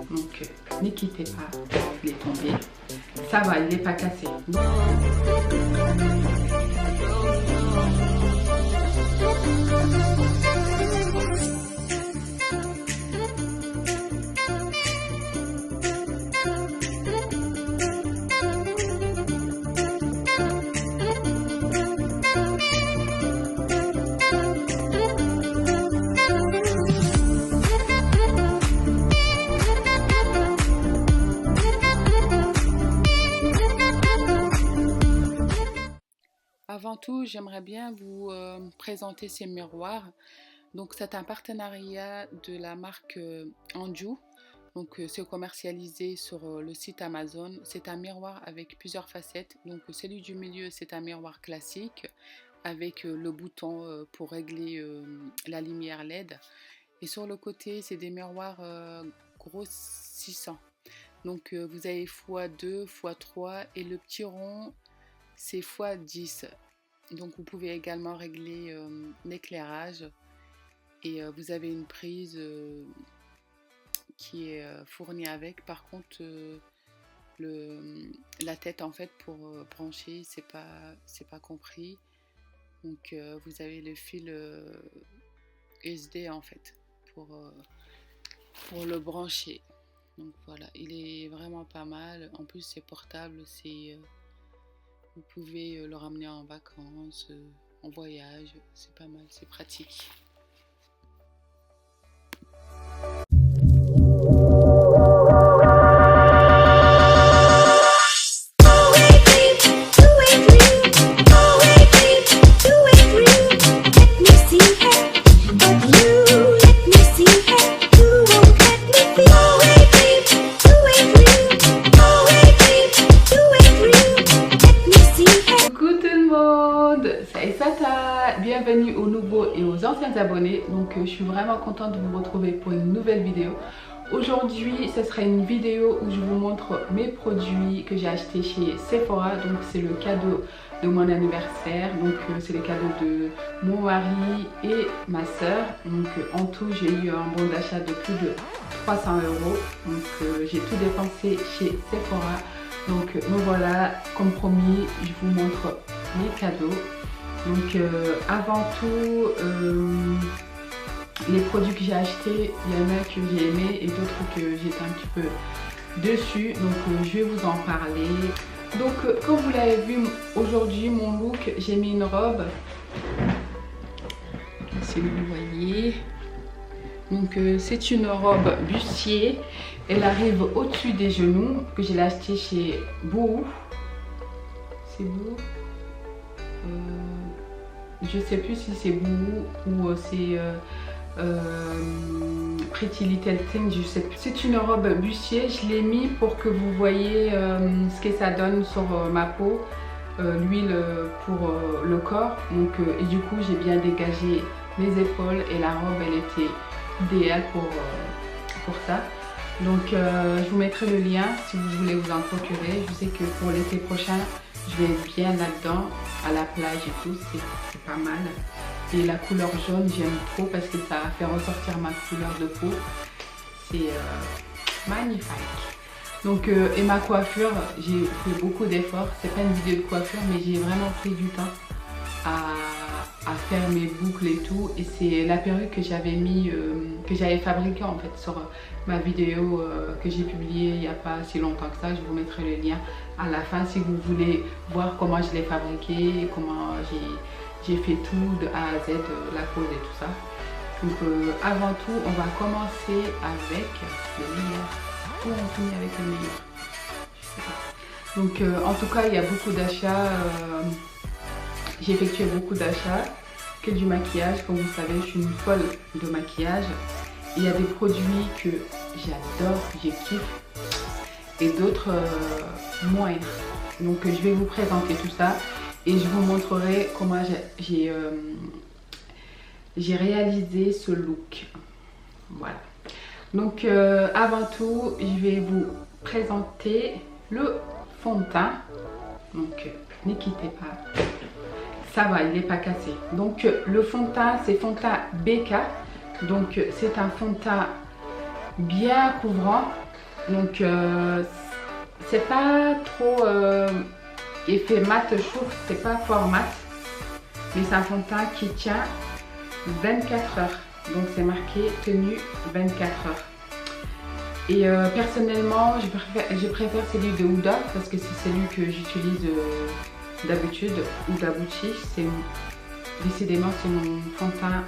Donc ne quittez pas, il est tombé. Ça va, il n'est pas cassé. Avant tout, j'aimerais bien vous présenter ces miroirs. Donc, c'est un partenariat de la marque Anju. Donc, c'est commercialisé sur le site Amazon. C'est un miroir avec plusieurs facettes. Donc, celui du milieu, c'est un miroir classique avec le bouton pour régler la lumière LED. Et sur le côté, c'est des miroirs grossissants. Donc, vous avez x2, x3 et le petit rond, c'est x10. Donc vous pouvez également régler l'éclairage et vous avez une prise qui est fournie avec. Par contre la tête en fait pour brancher c'est pas compris. Donc vous avez le fil SD en fait pour le brancher. Donc voilà, il est vraiment pas mal. En plus c'est portable, vous pouvez le ramener en vacances, en voyage, c'est pas mal, c'est pratique. Bienvenue aux nouveaux et aux anciens abonnés. Donc je suis vraiment contente de vous retrouver pour une nouvelle vidéo. Aujourd'hui ce sera une vidéo où je vous montre mes produits que j'ai achetés chez Sephora. Donc c'est le cadeau de mon anniversaire. Donc c'est le cadeau de mon mari et ma soeur. Donc en tout j'ai eu un bon d'achat de plus de 300 €. Donc j'ai tout dépensé chez Sephora. Donc me voilà, comme promis, je vous montre mes cadeaux. Donc avant tout, les produits que j'ai achetés, il y en a que j'ai aimé et d'autres que j'étais un petit peu dessus. Donc je vais vous en parler. Donc comme vous l'avez vu aujourd'hui, mon look, j'ai mis une robe. Si vous voyez. Donc c'est une robe bustier. Elle arrive au-dessus des genoux, que j'ai acheté chez Boohoo. C'est Boohoo. Je sais plus si c'est Boohoo ou c'est Pretty Little Thing, je sais plus. C'est une robe bustier, je l'ai mis pour que vous voyez ce que ça donne sur ma peau, l'huile pour le corps. Donc, et du coup j'ai bien dégagé les épaules et la robe elle était idéale pour ça. Donc je vous mettrai le lien si vous voulez vous en procurer. Je sais que pour l'été prochain je vais être bien là-dedans, à la plage et tout, c'est pas mal. Et la couleur jaune, j'aime trop parce que ça fait ressortir ma couleur de peau. C'est magnifique. Donc, et ma coiffure, j'ai fait beaucoup d'efforts. C'est pas une vidéo de coiffure, mais j'ai vraiment pris du temps à faire mes boucles et tout. Et c'est la perruque que j'avais mis, que j'avais fabriquée en fait sur ma vidéo que j'ai publiée il n'y a pas si longtemps que ça. Je vous mettrai le lien à la fin si vous voulez voir comment je l'ai fabriquée, comment j'ai fait tout de A à Z, la pose et tout ça. Donc avant tout, on va commencer avec le meilleur. Où on finit avec le meilleur? Donc en tout cas, il y a beaucoup d'achats. J'ai effectué beaucoup d'achats, que du maquillage. Comme vous savez, je suis une folle de maquillage. Il y a des produits que j'adore, que je kiffe, et d'autres moins. Donc je vais vous présenter tout ça et je vous montrerai comment j'ai réalisé ce look. Voilà. Donc avant tout, je vais vous présenter le fond de teint. Donc ne quittez pas. Ça va, il n'est pas cassé. Donc le fond de teint, c'est fond de teint BK. Donc c'est un fond de teint bien couvrant. Donc c'est pas trop effet mat, je trouve, c'est pas fort mat, mais c'est un fond de teint qui tient 24 heures. Donc c'est marqué tenue 24 heures. Et personnellement, je préfère celui de Huda parce que c'est celui que j'utilise d'habitude. Huda Beauty, décidément c'est mon fond de teint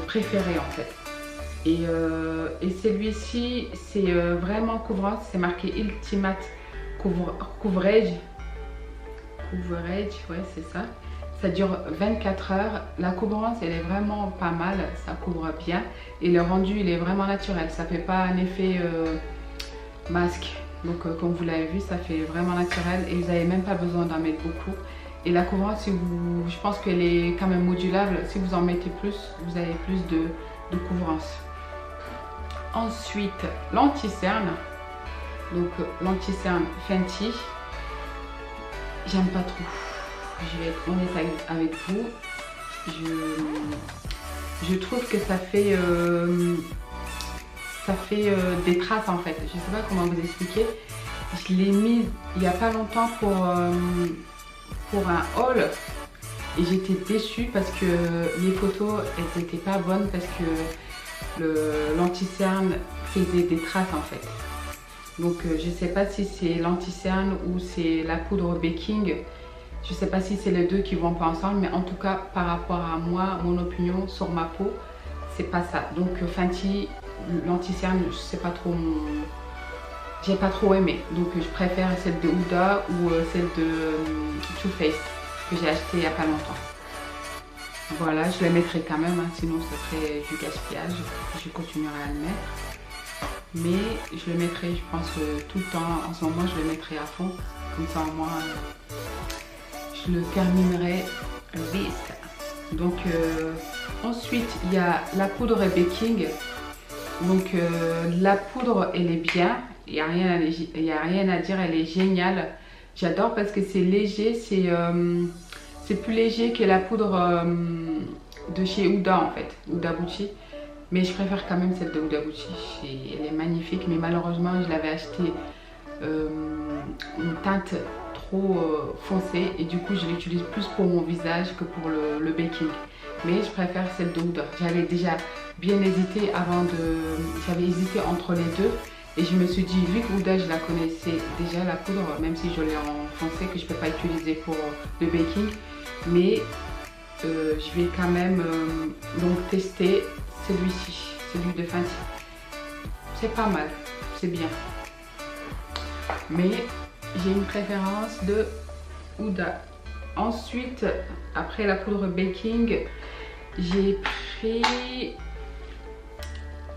préféré en fait. Et celui-ci, c'est vraiment couvrant, c'est marqué Ultimate Coverage. Ouais, c'est ça. Ça dure 24 heures. La couvrance, elle est vraiment pas mal, ça couvre bien. Et le rendu, il est vraiment naturel. Ça fait pas un effet masque. Donc, comme vous l'avez vu, ça fait vraiment naturel. Et vous n'avez même pas besoin d'en mettre beaucoup. Et la couvrance, je pense qu'elle est quand même modulable. Si vous en mettez plus, vous avez plus de couvrance. Ensuite, l'anti-cerne. Donc, l'anti-cerne Fenty. J'aime pas trop. Je vais être honnête avec vous. Je trouve que ça fait des traces en fait. Je sais pas comment vous expliquer. Je l'ai mise il y a pas longtemps pour un haul et j'étais déçue parce que les photos elles étaient pas bonnes parce que l'anti-cerne faisait des traces en fait. Donc je sais pas si c'est l'anti-cerne ou c'est la poudre baking. Je sais pas si c'est les deux qui vont pas ensemble, mais en tout cas par rapport à moi, mon opinion sur ma peau, c'est pas ça. Donc Fenty, l'anti-cerne, je sais pas trop j'ai pas trop aimé. Donc je préfère celle de Huda ou celle de Too Faced que j'ai acheté il y a pas longtemps. Voilà, je la mettrai quand même, hein, sinon ce serait du gaspillage. Je continuerai à le mettre. Mais je le mettrai, je pense, tout le temps. En ce moment, je le mettrai à fond. Comme ça, au moins, je le terminerai vite. Donc, ensuite, il y a la poudre baking. Donc, la poudre, elle est bien. Il n'y a rien à dire, elle est géniale. J'adore parce que c'est léger. C'est plus léger que la poudre de chez Huda, en fait. Huda Beauty. Mais je préfère quand même celle de Huda Beauty. Elle est magnifique, mais malheureusement, je l'avais acheté une teinte trop foncée. Et du coup, je l'utilise plus pour mon visage que pour le baking. Mais je préfère celle de Huda. J'avais déjà bien hésité J'avais hésité entre les deux. Et je me suis dit, vu que Huda, je la connaissais déjà, la poudre, même si je l'ai en foncé, que je ne peux pas utiliser pour le baking. Mais je vais quand même donc tester celui-ci, celui de Fenty. C'est pas mal, c'est bien. Mais j'ai une préférence de Huda. Ensuite, après la poudre baking, j'ai pris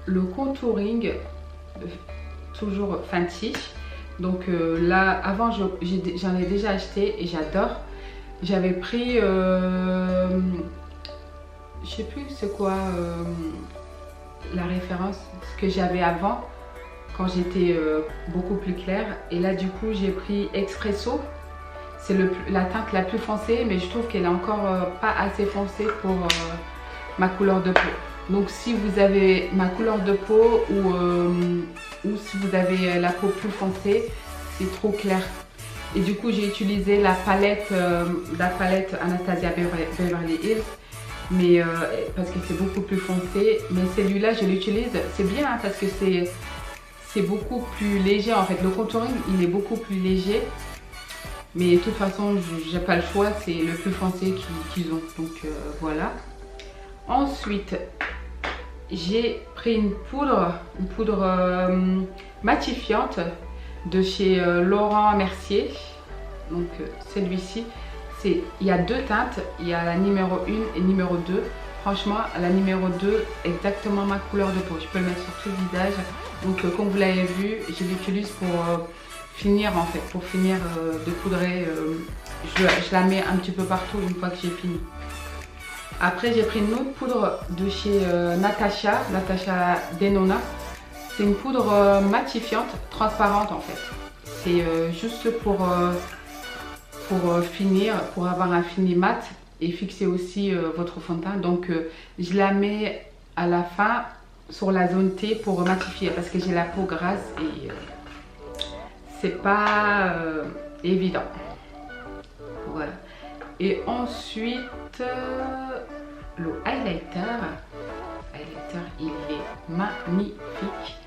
le contouring, toujours Fenty. Donc là, avant, j'en ai déjà acheté et j'adore. J'avais pris, je sais plus c'est quoi la référence, ce que j'avais avant quand j'étais beaucoup plus claire. Et là, du coup, j'ai pris Expresso. C'est la teinte la plus foncée, mais je trouve qu'elle est encore pas assez foncée pour ma couleur de peau. Donc, si vous avez ma couleur de peau ou si vous avez la peau plus foncée, c'est trop clair. Et du coup, j'ai utilisé la palette Anastasia Beverly Hills, mais parce que c'est beaucoup plus foncé. Mais celui-là, je l'utilise, c'est bien hein, parce que c'est beaucoup plus léger en fait. Le contouring, il est beaucoup plus léger. Mais de toute façon, j'ai pas le choix, c'est le plus foncé qu'ils ont. Donc voilà. Ensuite, j'ai pris une poudre matifiante de chez Laurent Mercier. Donc celui-ci, il y a deux teintes, il y a la numéro 1 et numéro 2. Franchement, la numéro 2, exactement ma couleur de peau. Je peux le mettre sur tout le visage. Donc comme vous l'avez vu, je l'utilise pour finir en fait, pour finir de poudrer. Je la mets un petit peu partout une fois que j'ai fini. Après, j'ai pris une autre poudre de chez Natasha Denona. C'est une poudre matifiante, transparente en fait. C'est juste pour finir, pour avoir un fini mat et fixer aussi votre fond de teint. Donc je la mets à la fin sur la zone T pour matifier parce que j'ai la peau grasse et c'est pas évident. Voilà. Et ensuite, le highlighter. Il est magnifique.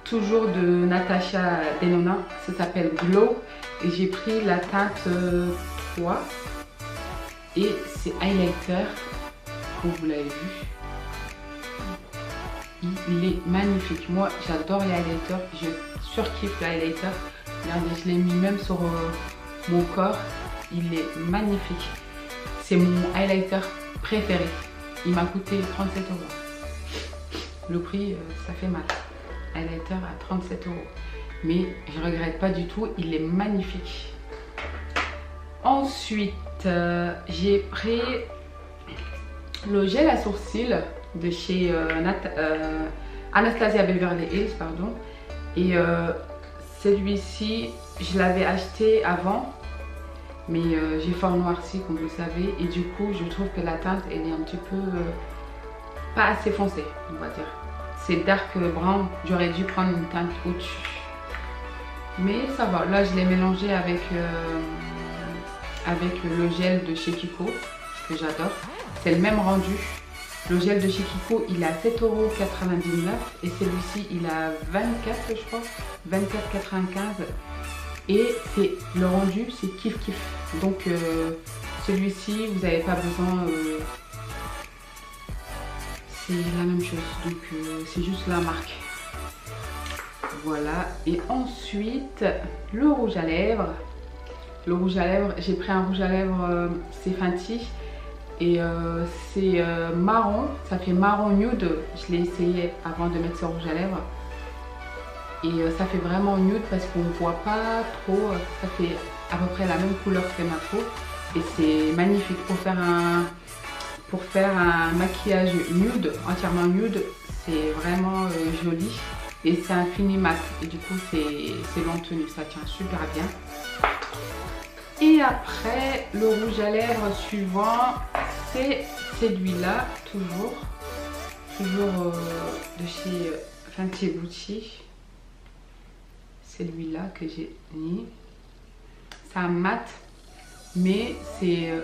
Toujours de Natasha Denona. Ça s'appelle Glow. Et j'ai pris la teinte 3. Et c'est highlighter. Comme vous l'avez vu. Il est magnifique. Moi, j'adore les highlighters. Je surkiffe le highlighter. Regardez, je l'ai mis même sur mon corps. Il est magnifique. C'est mon highlighter préféré. Il m'a coûté 37 €. Le prix, ça fait mal. Highlighter à 37 €. Mais je regrette pas du tout. Il est magnifique. Ensuite, j'ai pris le gel à sourcils de chez Anastasia Beverly Hills, pardon. Et celui-ci, je l'avais acheté avant, mais j'ai fort noirci comme vous le savez. Et du coup, je trouve que la teinte, elle est un petit peu pas assez foncée, on va dire. C'est dark brown, j'aurais dû prendre une teinte au-dessus. Mais ça va, là je l'ai mélangé avec le gel de chez Kiko, que j'adore. C'est le même rendu. Le gel de chez Kiko, il est à 7,99 € et celui-ci, il a 24, je crois, 24,95 €. Et c'est le rendu, c'est kiff kiff. Donc celui-ci, vous n'avez pas besoin. C'est la même chose. Donc c'est juste la marque. Voilà. Et ensuite, le rouge à lèvres. Le rouge à lèvres, j'ai pris un rouge à lèvres, c'est Fenty. Et c'est marron, ça fait marron nude. Je l'ai essayé avant de mettre ce rouge à lèvres. Et ça fait vraiment nude parce qu'on ne voit pas trop. Ça fait à peu près la même couleur que ma peau. Et c'est magnifique pour faire un maquillage nude, entièrement nude. C'est vraiment joli. Et c'est un fini mat. Et du coup, c'est long tenu. Ça tient super bien. Et après, le rouge à lèvres suivant, c'est celui-là, toujours de chez Fenty Beauty. Celui-là que j'ai mis. C'est un mat, mais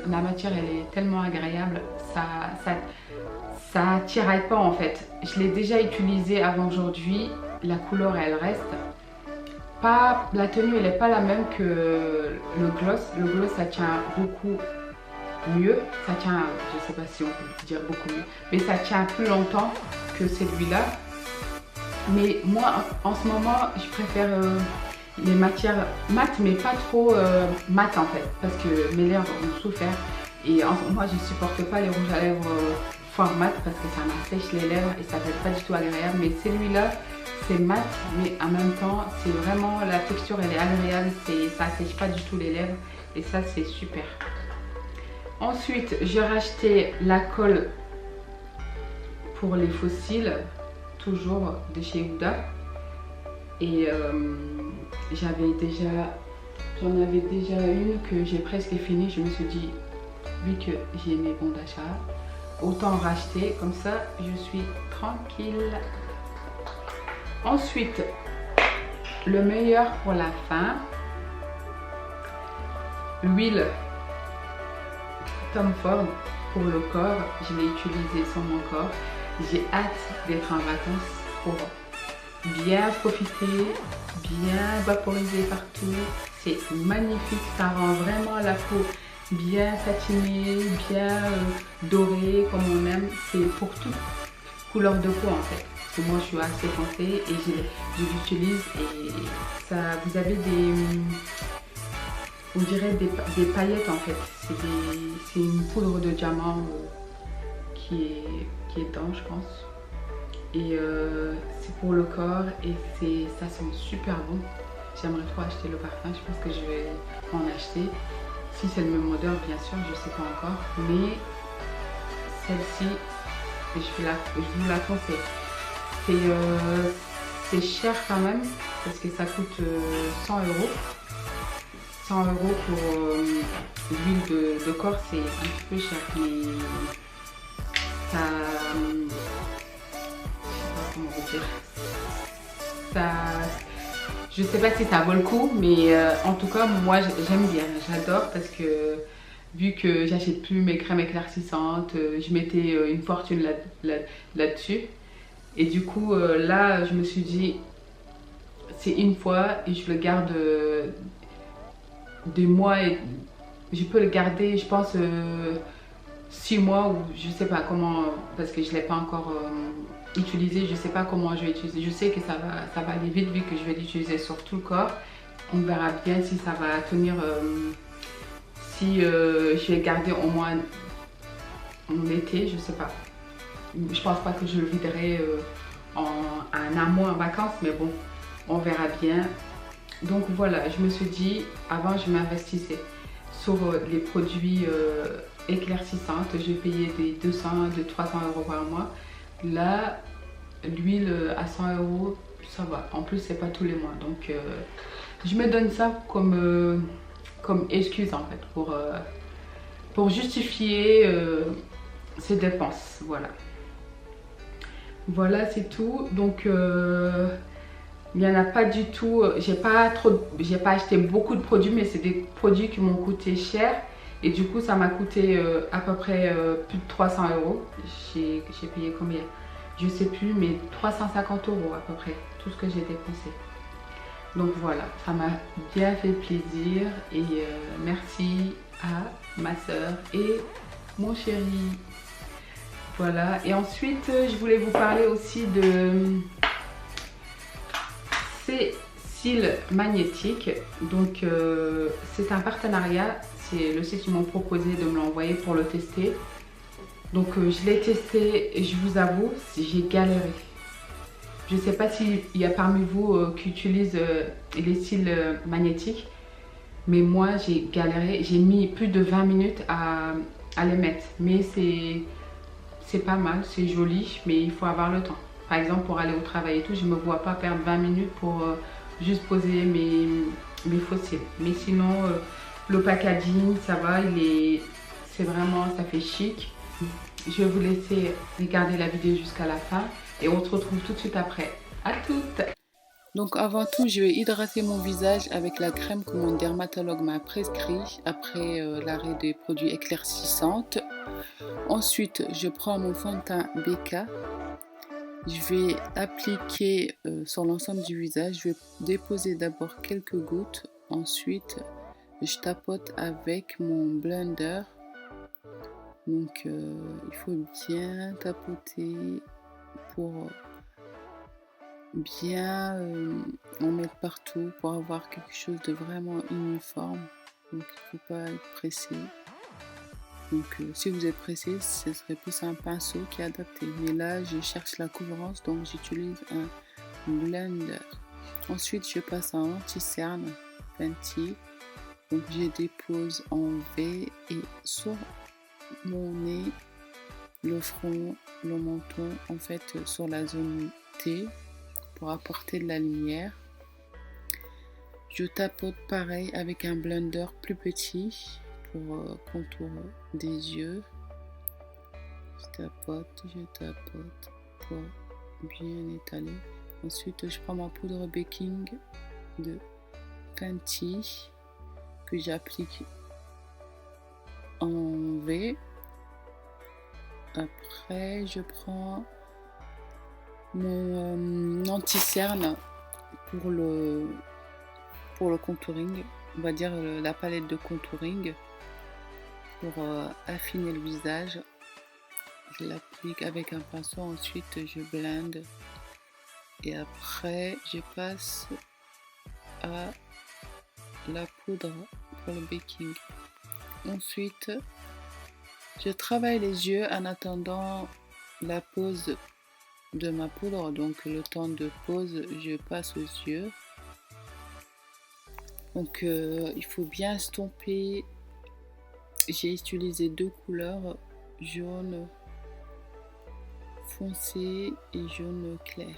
la matière, elle est tellement agréable, ça tiraille pas en fait. Je l'ai déjà utilisé avant aujourd'hui, la couleur elle reste. La tenue elle n'est pas la même que le gloss. Le gloss ça tient beaucoup mieux. Ça tient, je sais pas si on peut dire beaucoup mieux, mais ça tient plus longtemps que celui-là. Mais moi en ce moment je préfère les matières mates mais pas trop mates en fait. Parce que mes lèvres ont souffert. Et en ce moment je supporte pas les rouges à lèvres fort mat parce que ça m'assèche les lèvres et ça fait pas du tout agréable. Mais celui-là c'est mat, mais en même temps, c'est vraiment, la texture elle est agréable, ça sèche pas du tout les lèvres et ça c'est super. Ensuite, j'ai racheté la colle pour les fossiles, toujours de chez Huda. Et j'en avais déjà une que j'ai presque finie. Je me suis dit, vu que j'ai mes bons d'achat, autant racheter, comme ça je suis tranquille. Ensuite, le meilleur pour la fin, l'huile Tom Ford pour le corps. Je l'ai utilisé sur mon corps. J'ai hâte d'être en vacances pour bien profiter, bien vaporiser partout. C'est magnifique, ça rend vraiment la peau bien satinée, bien dorée comme on aime. C'est pour toute couleur de peau en fait. Parce que moi je suis assez foncée et je l'utilise et ça, vous avez on dirait des paillettes en fait. C'est une poudre de diamant qui est dedans je pense. Et c'est pour le corps et ça sent super bon. J'aimerais trop acheter le parfum, je pense que je vais en acheter. Si c'est le même odeur bien sûr, je sais pas encore. Mais celle-ci, je vous la conseille. C'est cher quand même parce que ça coûte 100 €. 100 € pour l'huile de corps, c'est un petit peu cher, mais ça, comment vous dire, ça, je sais pas si ça vaut le coup, mais en tout cas moi j'aime bien, j'adore parce que vu que j'achète plus mes crèmes éclaircissantes, je mettais une fortune là-dessus. Et du coup là je me suis dit c'est une fois et je le garde des mois et je peux le garder je pense 6 mois ou je sais pas comment parce que je l'ai pas encore utilisé, je sais pas comment je vais utiliser, je sais que ça va aller vite vu que je vais l'utiliser sur tout le corps. On verra bien si ça va tenir, si je vais garder au moins en été, je sais pas. Je pense pas que je le viderai en un mois en vacances, mais bon, on verra bien. Donc voilà, je me suis dit, avant je m'investissais sur les produits éclaircissantes, je payais des 200, de 300 euros par mois. Là, l'huile à 100 euros, ça va. En plus, c'est pas tous les mois. Donc, je me donne ça comme excuse en fait pour justifier ces dépenses. Voilà. Voilà, c'est tout. Donc, il n'y en a pas du tout. J'ai pas acheté beaucoup de produits, mais c'est des produits qui m'ont coûté cher. Et du coup, ça m'a coûté à peu près plus de 300 euros. J'ai payé combien? Je sais plus, mais 350 euros à peu près, tout ce que j'ai dépensé. Donc voilà, ça m'a bien fait plaisir et merci à ma soeur et mon chéri. Voilà, et ensuite, je voulais vous parler aussi de ces cils magnétiques. Donc, c'est un partenariat. C'est le site qui m'ont proposé de me l'envoyer pour le tester. Donc, je l'ai testé et je vous avoue, j'ai galéré. Je ne sais pas s'il y a parmi vous qui utilisent les cils magnétiques, mais moi, j'ai galéré. J'ai mis plus de 20 minutes à les mettre. Mais c'est pas mal, c'est joli, mais il faut avoir le temps. Par exemple, pour aller au travail et tout, je ne me vois pas perdre 20 minutes pour juste poser mes faux cils. Mais sinon, le packaging, ça va, c'est vraiment, ça fait chic. Je vais vous laisser regarder la vidéo jusqu'à la fin et on se retrouve tout de suite après. À toutes! Donc avant tout, je vais hydrater mon visage avec la crème que mon dermatologue m'a prescrit après l'arrêt des produits éclaircissantes. Ensuite, je prends mon fond de teint BK. Je vais appliquer sur l'ensemble du visage. Je vais déposer d'abord quelques gouttes. Ensuite, je tapote avec mon blender. Donc, il faut bien tapoter pour bien en mettre partout pour avoir quelque chose de vraiment uniforme. Donc, il ne faut pas être pressé. Donc, si vous êtes pressé, ce serait plus un pinceau qui est adapté. Mais là, je cherche la couvrance, donc j'utilise un blender. Ensuite, je passe à anti-cerne Fenty. Donc, je dépose en V et sur mon nez, le front, le menton, en fait, sur la zone T pour apporter de la lumière. Je tapote pareil avec un blender plus petit pour contour des yeux. Je tapote pour bien étaler. Ensuite, je prends ma poudre baking de Fenty que j'applique en V. Après, je prends mon anti-cerne pour le contouring, on va dire la palette de contouring pour affiner le visage. Je l'applique avec un pinceau, ensuite je blende et après je passe à la poudre pour le baking. Ensuite je travaille les yeux en attendant la pose de ma poudre, donc le temps de pose je passe aux yeux. Donc il faut bien estomper. J'ai utilisé deux couleurs, jaune foncé et jaune clair.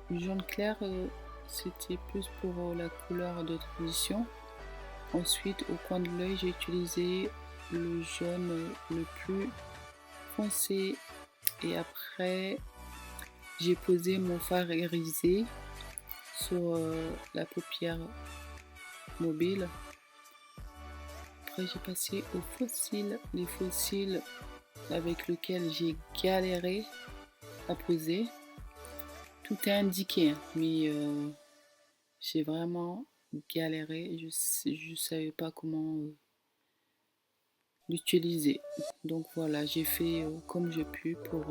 Le jaune clair c'était plus pour la couleur de transition. Ensuite au coin de l'œil j'ai utilisé le jaune le plus foncé et après J'ai posé mon fard irisé sur la paupière mobile. Après j'ai passé aux faux cils, les faux cils avec lesquels j'ai galéré à poser. Tout est indiqué, hein, mais j'ai vraiment galéré. Je savais pas comment l'utiliser. Donc voilà, j'ai fait comme j'ai pu pour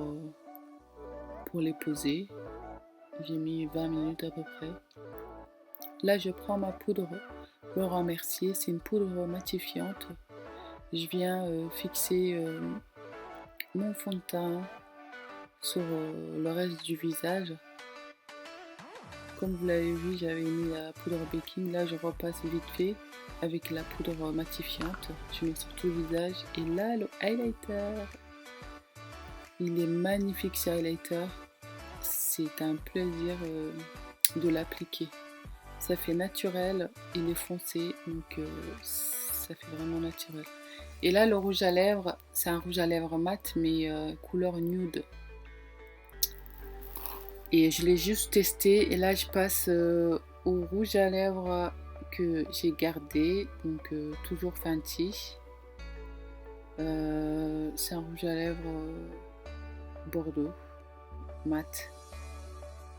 les poser. J'ai mis 20 minutes à peu près. Là, je prends ma poudre Laurent Mercier. C'est une poudre matifiante. Je viens fixer mon fond de teint sur le reste du visage. Comme vous l'avez vu, j'avais mis la poudre baking. Là, je repasse vite fait avec la poudre matifiante. Je mets sur tout le visage. Et là, le highlighter. Il est magnifique ce highlighter. C'est un plaisir de l'appliquer. Ça fait naturel, il est foncé, donc ça fait vraiment naturel. Et là, le rouge à lèvres, c'est un rouge à lèvres mat, mais couleur nude. Et je l'ai juste testé, et là, je passe au rouge à lèvres que j'ai gardé, donc toujours Fenty. C'est un rouge à lèvres bordeaux, mat.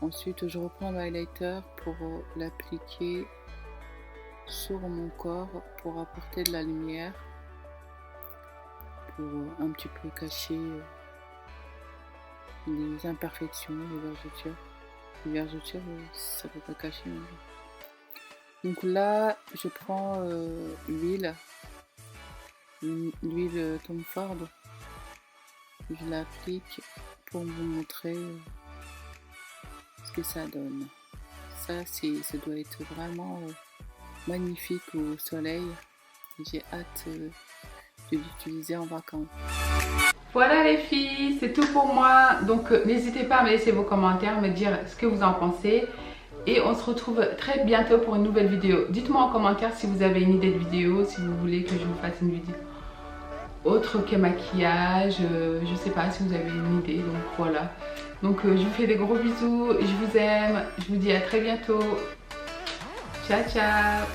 Ensuite, je reprends le highlighter pour l'appliquer sur mon corps pour apporter de la lumière, pour un petit peu cacher les imperfections, les vergetures. Les vergetures, ça ne peut pas cacher. Donc là, je prends l'huile Tom Ford. Je l'applique pour vous montrer ce que ça donne. Ça doit être vraiment magnifique au soleil. J'ai hâte de l'utiliser en vacances. Voilà les filles, c'est tout pour moi. Donc n'hésitez pas à me laisser vos commentaires, me dire ce que vous en pensez. Et on se retrouve très bientôt pour une nouvelle vidéo. Dites-moi en commentaire si vous avez une idée de vidéo, si vous voulez que je vous fasse une vidéo autre que maquillage. Je sais pas si vous avez une idée, donc voilà. Donc je vous fais des gros bisous, je vous aime, je vous dis à très bientôt. Ciao ciao.